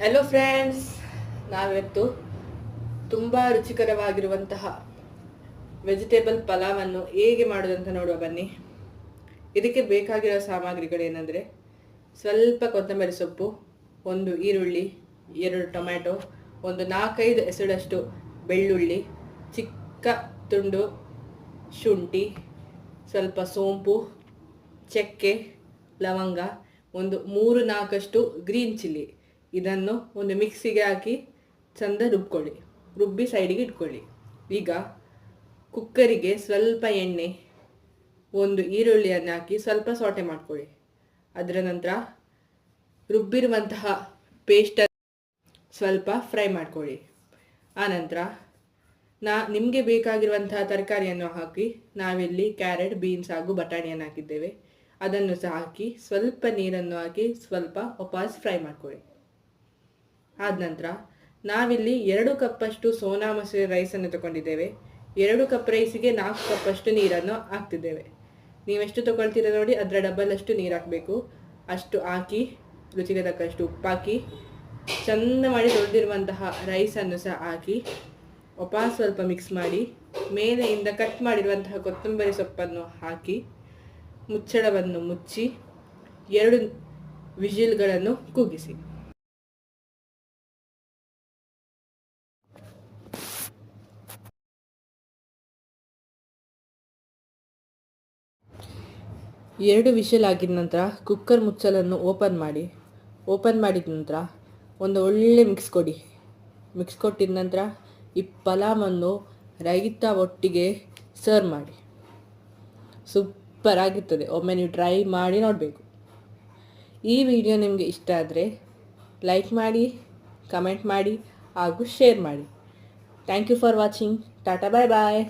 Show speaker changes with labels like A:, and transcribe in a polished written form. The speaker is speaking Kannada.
A: ಹಲೋ ಫ್ರೆಂಡ್ಸ್, ನಾವಿವತ್ತು ತುಂಬ ರುಚಿಕರವಾಗಿರುವಂತಹ ವೆಜಿಟೇಬಲ್ ಪಲಾವನ್ನು ಹೇಗೆ ಮಾಡೋದಂತ ನೋಡುವ ಬನ್ನಿ. ಇದಕ್ಕೆ ಬೇಕಾಗಿರೋ ಸಾಮಗ್ರಿಗಳೇನೆಂದರೆ ಸ್ವಲ್ಪ ಕೊತ್ತಂಬರಿ ಸೊಪ್ಪು, ಒಂದು ಈರುಳ್ಳಿ, 2 ಟೊಮ್ಯಾಟೊ, ಒಂದು 4-5 ಎಸಳಷ್ಟು ಬೆಳ್ಳುಳ್ಳಿ, ಚಿಕ್ಕ ತುಂಡು ಶುಂಠಿ, ಸ್ವಲ್ಪ ಸೋಂಪು, ಚಕ್ಕೆ, ಲವಂಗ, ಒಂದು 3-4 ಗ್ರೀನ್ ಚಿಲ್ಲಿ. ಇದನ್ನು ಒಂದು ಮಿಕ್ಸಿಗೆ ಹಾಕಿ ಚಂದ ರುಬ್ಬಿ ಸೈಡಿಗೆ ಇಟ್ಕೊಳ್ಳಿ. ಈಗ ಕುಕ್ಕರಿಗೆ ಸ್ವಲ್ಪ ಎಣ್ಣೆ, ಒಂದು ಈರುಳ್ಳಿಯನ್ನು ಹಾಕಿ ಸ್ವಲ್ಪ ಸೌಟೆ ಮಾಡ್ಕೊಳ್ಳಿ. ಅದರ ನಂತರ ರುಬ್ಬಿರುವಂತಹ ಪೇಸ್ಟ್ ಸ್ವಲ್ಪ ಫ್ರೈ ಮಾಡ್ಕೊಳ್ಳಿ. ಆನಂತರ ನಿಮಗೆ ಬೇಕಾಗಿರುವಂತಹ ತರಕಾರಿಯನ್ನು ಹಾಕಿ, ನಾವಿಲ್ಲಿ ಕ್ಯಾರೆಟ್, ಬೀನ್ಸ್ ಹಾಗೂ ಬಟಾಣಿಯನ್ನು ಹಾಕಿದ್ದೇವೆ. ಅದನ್ನು ಸಹ ಹಾಕಿ ಸ್ವಲ್ಪ ನೀರನ್ನು ಹಾಕಿ ಸ್ವಲ್ಪ ವಾಪಸ್ ಫ್ರೈ ಮಾಡ್ಕೊಳ್ಳಿ. ಆದ ನಂತರ ನಾವಿಲ್ಲಿ 2 ಕಪ್ಪಷ್ಟು ಸೋನಾ ಮಸೂರಿ ರೈಸನ್ನು ತಗೊಂಡಿದ್ದೇವೆ. 2 ಕಪ್ ರೈಸಿಗೆ 4 ಕಪ್ಪಷ್ಟು ನೀರನ್ನು ಹಾಕ್ತಿದ್ದೇವೆ. ನೀವೆಷ್ಟು ತಗೊಳ್ತೀರ ನೋಡಿ, ಅದರ ಡಬಲ್ ಅಷ್ಟು ನೀರು ಹಾಕಬೇಕು. ಅಷ್ಟು ಹಾಕಿ ರುಚಿಗೆ ತಕ್ಕಷ್ಟು ಉಪ್ಪು ಹಾಕಿ ಚೆಂದ ಮಾಡಿ ತೊಳೆದಿರುವಂತಹ ರೈಸನ್ನು ಸಹ ಹಾಕಿ ವಾಪಸ್ ಸ್ವಲ್ಪ ಮಿಕ್ಸ್ ಮಾಡಿ ಮೇಲೆಯಿಂದ ಕಟ್ ಮಾಡಿರುವಂತಹ ಕೊತ್ತಂಬರಿ ಸೊಪ್ಪನ್ನು ಹಾಕಿ ಮುಚ್ಚಳವನ್ನು ಮುಚ್ಚಿ 2 ವಿಜಿಲ್ಗಳನ್ನು ಕೂಗಿಸಿ. ಎರಡು ವಿಷಲ್ ಆಗಿದ ನಂತರ ಕುಕ್ಕರ್ ಮುಚ್ಚಲನ್ನು ಓಪನ್ ಮಾಡಿದ ನಂತರ ಒಂದು ಒಳ್ಳೆ ಮಿಕ್ಸ್ ಕೊಟ್ಟಿದ ನಂತರ ಈ ಪಲಾವನ್ನು ರೈತ ಒಟ್ಟಿಗೆ ಸರ್ವ್ ಮಾಡಿ. ಸೂಪರ್ ಆಗಿರ್ತದೆ. ಒಮ್ಮೆ ನೀವು ಟ್ರೈ ಮಾಡಿ ನೋಡಬೇಕು. ಈ ವಿಡಿಯೋ ನಿಮಗೆ ಇಷ್ಟ ಆದರೆ ಲೈಕ್ ಮಾಡಿ, ಕಮೆಂಟ್ ಮಾಡಿ ಹಾಗೂ ಶೇರ್ ಮಾಡಿ. Thank you for watching. Tata, bye bye.